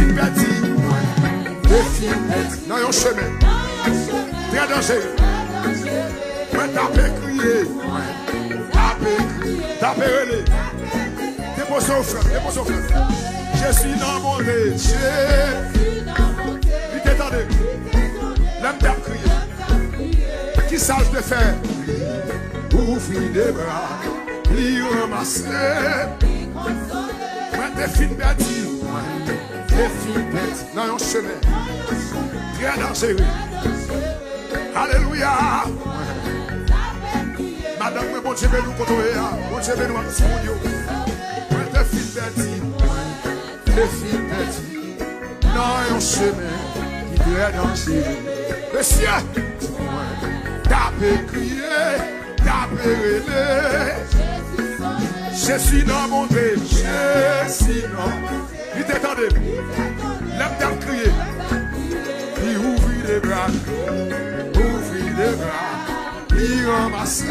fin pèdi. Les filles pèdi. Dans un chemin. Très dangereux. Mwen tape crier. Tape relais. Dépose au frère. Je suis dans mon dé. Il t'étendait. L'aime tape crier. Qui sache de faire? Ouvrir des bras. Li ramasser. Mwen te fin pèdi. Les filles pèdi. Dans un chemin. Très dangereux. Alléluia. Madame, bon Dieu, nous côtoyer. Bon Dieu, nous nous. Mwen te fin pèdi. Les filles pèdi. Dans un chemin qui très dangereux. Monsieur, tape crier, tape relais. Je suis dans mon dé, je suis dans. Il t'étendait. L'aime tape crier. Il ouvrit les bras. Il ramasser.